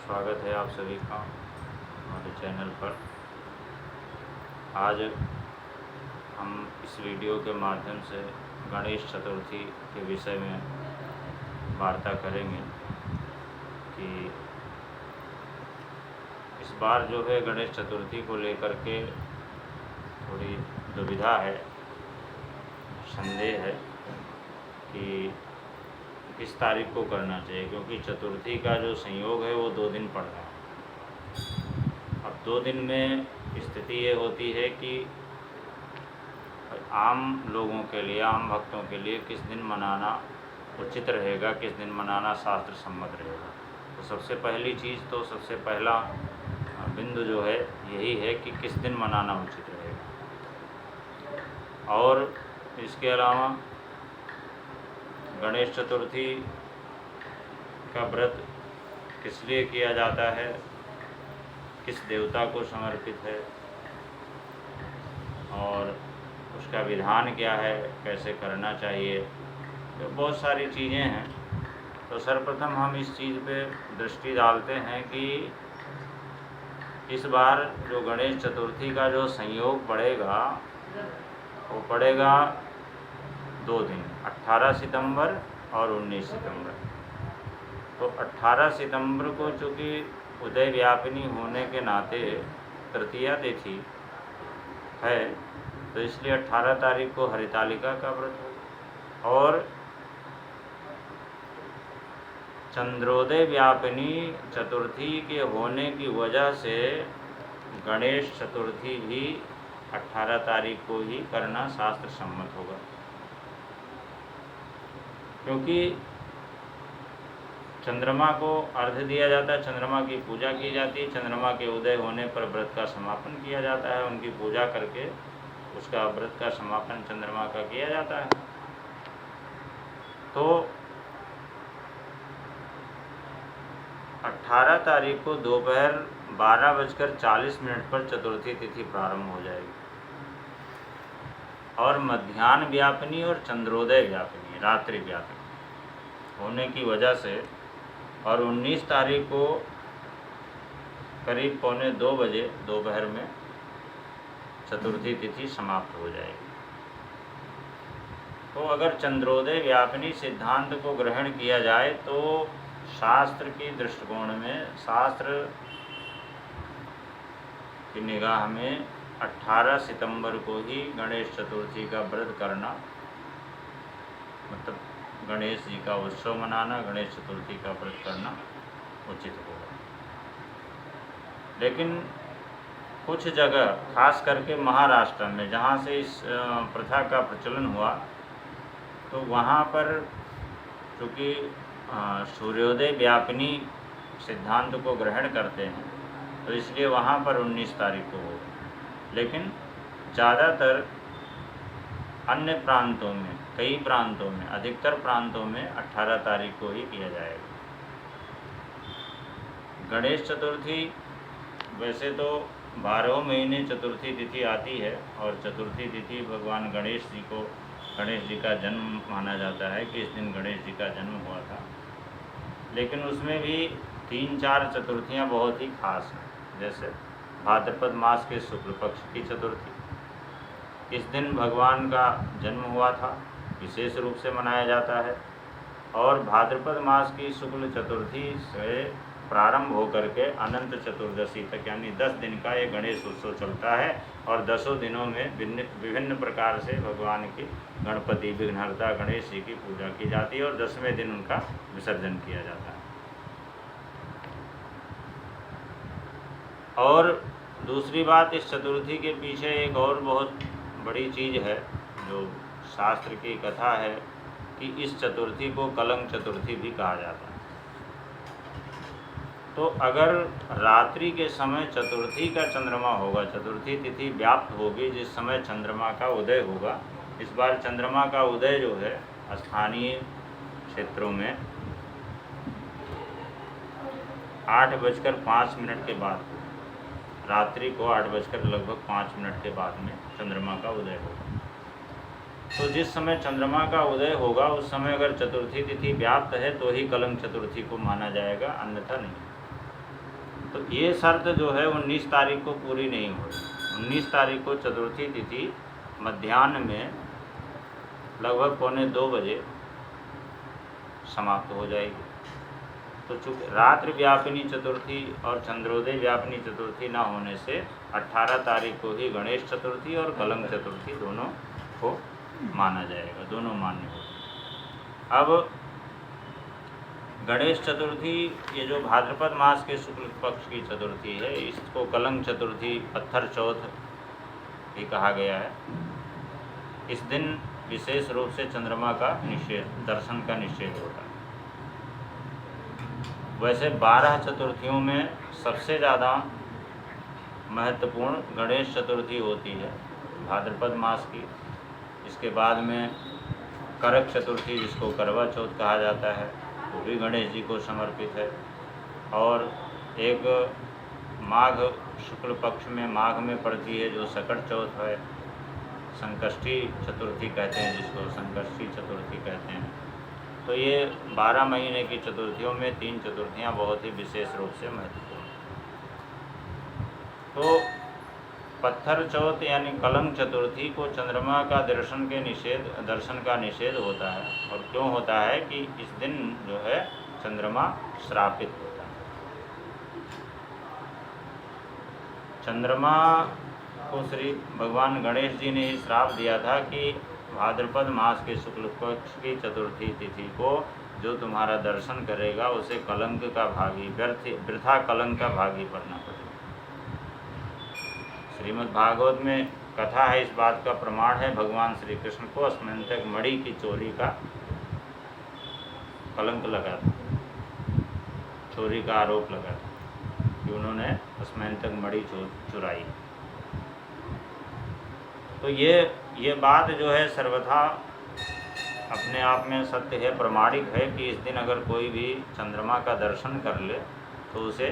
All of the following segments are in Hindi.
स्वागत है आप सभी का हमारे चैनल पर। आज हम इस वीडियो के माध्यम से गणेश चतुर्थी के विषय में वार्ता करेंगे कि इस बार जो है गणेश चतुर्थी को लेकर के थोड़ी दुविधा है, संदेह है कि किस तारीख को करना चाहिए, क्योंकि चतुर्थी का जो संयोग है वो 2 दिन पड़ रहा है। अब 2 दिन में स्थिति ये होती है कि आम लोगों के लिए, आम भक्तों के लिए किस दिन मनाना उचित रहेगा, किस दिन मनाना शास्त्र सम्मत रहेगा। तो सबसे पहली चीज़, तो सबसे पहला बिंदु जो है यही है कि किस दिन मनाना उचित रहेगा। और इसके अलावा गणेश चतुर्थी का व्रत किस लिए किया जाता है, किस देवता को समर्पित है और उसका विधान क्या है, कैसे करना चाहिए, तो बहुत सारी चीज़ें हैं। तो सर्वप्रथम हम इस चीज़ पे दृष्टि डालते हैं कि इस बार जो गणेश चतुर्थी का जो संयोग पड़ेगा वो पड़ेगा 2 दिन, 18 सितंबर और 19 सितंबर। तो 18 सितंबर को चूँकि उदय व्यापिनी होने के नाते तृतीया तिथि है, तो इसलिए 18 तारीख को हरितालिका का व्रत हो। और चंद्रोदय व्यापिनी चतुर्थी के होने की वजह से गणेश चतुर्थी भी 18 तारीख को ही करना शास्त्र सम्मत होगा, क्योंकि चंद्रमा को अर्घ्य दिया जाता है, चंद्रमा की पूजा की जाती है, चंद्रमा के उदय होने पर व्रत का समापन किया जाता है, उनकी पूजा करके उसका व्रत का समापन चंद्रमा का किया जाता है। तो 18 तारीख को दोपहर 12:40 पर चतुर्थी तिथि प्रारंभ हो जाएगी और मध्याह्न व्यापिनी और चंद्रोदय व्यापिनी, रात्रि व्यापिनी होने की वजह से और 19 तारीख को करीब 1:45 बजे दोपहर में चतुर्थी तिथि समाप्त हो जाएगी। तो अगर चंद्रोदय व्यापिनी सिद्धांत को ग्रहण किया जाए तो शास्त्र की दृष्टिकोण में, शास्त्र की निगाह में 18 सितंबर को ही गणेश चतुर्थी का व्रत करना, मतलब गणेश जी का उत्सव मनाना, गणेश चतुर्थी का व्रत करना उचित होगा। लेकिन कुछ जगह, खास करके महाराष्ट्र में जहाँ से इस प्रथा का प्रचलन हुआ, तो वहाँ पर चूँकि सूर्योदय व्यापिनी सिद्धांत को ग्रहण करते हैं, तो इसलिए वहाँ पर 19 तारीख को होगा। लेकिन ज़्यादातर अन्य प्रांतों में, कई प्रांतों में, अधिकतर प्रांतों में 18 तारीख को ही किया जाएगा। गणेश चतुर्थी वैसे तो 12 महीने चतुर्थी तिथि आती है और चतुर्थी तिथि भगवान गणेश जी का जन्म माना जाता है कि इस दिन गणेश जी का जन्म हुआ था। लेकिन उसमें भी 3-4 चतुर्थियाँ बहुत ही खास हैं। जैसे भाद्रपद मास के शुक्ल पक्ष की चतुर्थी, इस दिन भगवान का जन्म हुआ था, विशेष रूप से मनाया जाता है। और भाद्रपद मास की शुक्ल चतुर्थी से प्रारंभ होकर के अनंत चतुर्दशी तक, यानी 10 दिन का ये गणेश उत्सव चलता है और 10 दिनों में विभिन्न प्रकार से भगवान की, गणपति विघ्नहर्ता गणेश जी की पूजा की जाती है और 10वें दिन उनका विसर्जन किया जाता है। और दूसरी बात, इस चतुर्थी के पीछे एक और बहुत बड़ी चीज़ है, जो शास्त्र की कथा है कि इस चतुर्थी को कलंक चतुर्थी भी कहा जाता है। तो अगर रात्रि के समय चतुर्थी का चंद्रमा होगा, चतुर्थी तिथि व्याप्त होगी जिस समय चंद्रमा का उदय होगा, इस बार चंद्रमा का उदय जो है स्थानीय क्षेत्रों में 8:05 के बाद, रात्रि को 8:05 के बाद में चंद्रमा का उदय होगा। तो जिस समय चंद्रमा का उदय होगा उस समय अगर चतुर्थी तिथि व्याप्त है तो ही कलंक चतुर्थी को माना जाएगा, अन्यथा नहीं। तो ये शर्त जो है 19 तारीख को पूरी नहीं हो रही। 19 तारीख को चतुर्थी तिथि मध्याह्न में लगभग 1:45 समाप्त हो जाएगी। तो चूँकि रात्रि व्यापिनी चतुर्थी और चंद्रोदय व्यापिनी चतुर्थी ना होने से 18 तारीख को ही गणेश चतुर्थी और कलंक चतुर्थी दोनों को माना जाएगा, दोनों मान्य हो। अब गणेश चतुर्थी ये जो भाद्रपद मास के शुक्ल पक्ष की चतुर्थी है, इसको कलंक चतुर्थी, पत्थर चौथ भी कहा गया है। इस दिन विशेष रूप से चंद्रमा का निषेध, दर्शन का निषेध होता है। वैसे 12 चतुर्थियों में सबसे ज़्यादा महत्वपूर्ण गणेश चतुर्थी होती है भाद्रपद मास की। इसके बाद में करक चतुर्थी, जिसको करवा चौथ कहा जाता है, वो भी गणेश जी को समर्पित है। और एक माघ शुक्ल पक्ष में, माघ में पड़ती है, जो सकट चौथ है, संकष्टी चतुर्थी कहते हैं जिसको, संकष्टी चतुर्थी कहते हैं। तो ये 12 महीने की चतुर्थियों में 3 चतुर्थियाँ बहुत ही विशेष रूप से महत्वपूर्ण। तो पत्थर चौथ यानी कलंक चतुर्थी को चंद्रमा का दर्शन का निषेध होता है। और क्यों होता है कि इस दिन जो है चंद्रमा श्रापित होता है। चंद्रमा को श्री भगवान गणेश जी ने ही श्राप दिया था कि भाद्रपद मास के शुक्ल पक्ष की चतुर्थी तिथि को जो तुम्हारा दर्शन करेगा उसे कलंक का भागी, वृथा कलंक का भागी बनना पड़ेगा। श्रीमद् भागवत में कथा है, इस बात का प्रमाण है, भगवान श्री कृष्ण को स्मैंतक मणि की चोरी का कलंक लगा था, चोरी का आरोप लगा था कि उन्होंने स्मैंतक मणि चुराई। तो ये बात जो है सर्वथा अपने आप में सत्य है, प्रमाणिक है कि इस दिन अगर कोई भी चंद्रमा का दर्शन कर ले तो उसे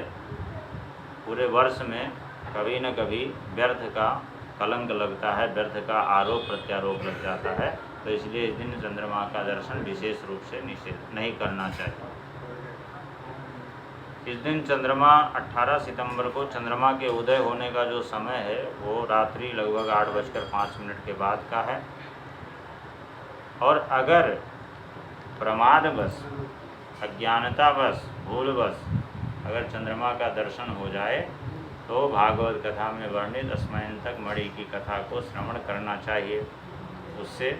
पूरे वर्ष में कभी न कभी व्यर्थ का कलंक लगता है, व्यर्थ का आरोप प्रत्यारोप लग जाता है। तो इसलिए इस दिन चंद्रमा का दर्शन विशेष रूप से निषेध नहीं करना चाहिए। इस दिन चंद्रमा 18 सितंबर को चंद्रमा के उदय होने का जो समय है वो रात्रि लगभग 8:05 के बाद का है। और अगर प्रमादवश, अज्ञानतावश, भूलवश अगर चंद्रमा का दर्शन हो जाए तो भागवत कथा में वर्णित स्मैंतक मणि की कथा को श्रवण करना चाहिए। उससे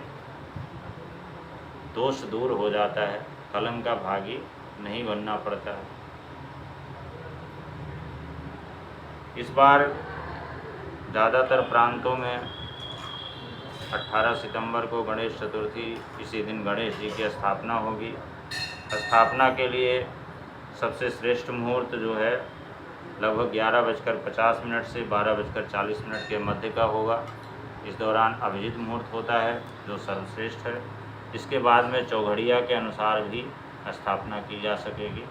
दोष दूर हो जाता है, कलंक का भागी नहीं बनना पड़ता है। इस बार ज़्यादातर प्रांतों में 18 सितंबर को गणेश चतुर्थी, इसी दिन गणेश जी की स्थापना होगी। स्थापना के लिए सबसे श्रेष्ठ मुहूर्त जो है लगभग 11:50 से 12:40 के मध्य का होगा। इस दौरान अभिजित मुहूर्त होता है जो सर्वश्रेष्ठ है। इसके बाद में चौघड़िया के अनुसार भी स्थापना की जा सकेगी,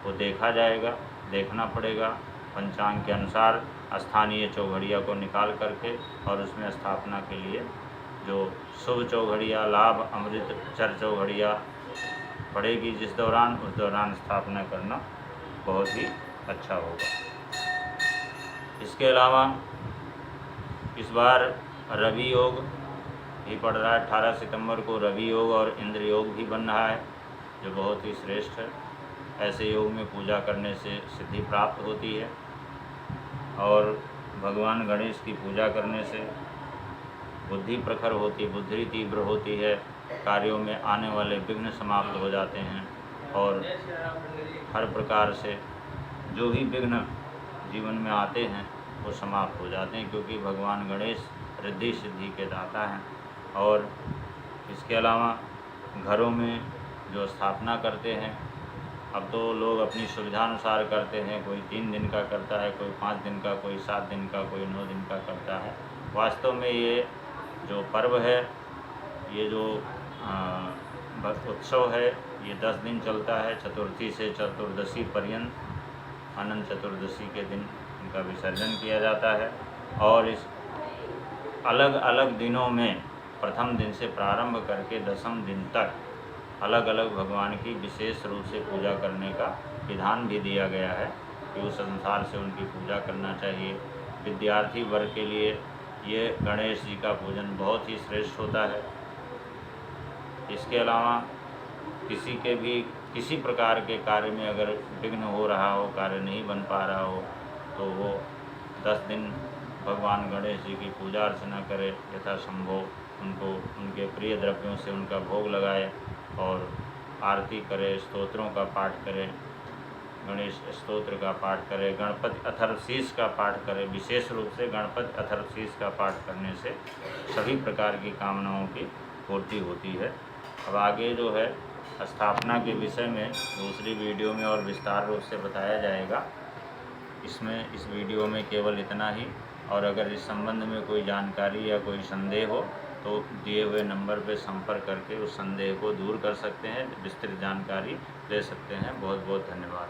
वो देखा जाएगा, देखना पड़ेगा पंचांग के अनुसार स्थानीय चौघड़िया को निकाल करके, और उसमें स्थापना के लिए जो शुभ चौघड़िया, लाभ अमृत चर चौघड़िया पड़ेगी जिस दौरान, उस दौरान स्थापना करना बहुत ही अच्छा होगा। इसके अलावा इस बार रवि योग भी पड़ रहा है। 18 सितंबर को रवि योग और इंद्र योग भी बन रहा है जो बहुत ही श्रेष्ठ है। ऐसे योग में पूजा करने से सिद्धि प्राप्त होती है और भगवान गणेश की पूजा करने से बुद्धि प्रखर होती, बुद्धि तीव्र होती है, कार्यों में आने वाले विघ्न समाप्त हो जाते हैं और हर प्रकार से जो भी विघ्न जीवन में आते हैं वो समाप्त हो जाते हैं, क्योंकि भगवान गणेश रिद्धि सिद्धि के दाता हैं। और इसके अलावा घरों में जो स्थापना करते हैं, अब तो लोग अपनी सुविधानुसार करते हैं, कोई 3 दिन का करता है, कोई 5 दिन का, कोई 7 दिन का, कोई 9 दिन का करता है। वास्तव में ये जो पर्व है, ये जो उत्सव है, ये 10 दिन चलता है, चतुर्थी से चतुर्दशी पर्यंत। अनंत चतुर्दशी के दिन इनका विसर्जन किया जाता है और इस अलग अलग दिनों में प्रथम दिन से प्रारंभ करके 10वें दिन तक अलग अलग भगवान की विशेष रूप से पूजा करने का विधान भी दिया गया है। कि उस अनुसार से उनकी पूजा करना चाहिए। विद्यार्थी वर्ग के लिए ये गणेश जी का पूजन बहुत ही श्रेष्ठ होता है। इसके अलावा किसी प्रकार के कार्य में अगर विघ्न हो रहा हो, कार्य नहीं बन पा रहा हो, तो वो 10 दिन भगवान गणेश जी की पूजा अर्चना करे, यथासंभव उनको उनके प्रिय द्रव्यों से उनका भोग लगाए और आरती करे, स्तोत्रों का पाठ करे, गणेश स्तोत्र का पाठ करे, गणपति अथर्वशीष का पाठ करे। विशेष रूप से गणपति अथर्वशीष का पाठ करने से सभी प्रकार की कामनाओं की पूर्ति होती है। अब आगे जो है स्थापना के विषय में दूसरी वीडियो में और विस्तार रूप से बताया जाएगा। इस वीडियो में केवल इतना ही, और अगर इस संबंध में कोई जानकारी या कोई संदेह हो तो दिए हुए नंबर पर संपर्क करके उस संदेह को दूर कर सकते हैं, विस्तृत जानकारी ले सकते हैं। बहुत बहुत धन्यवाद।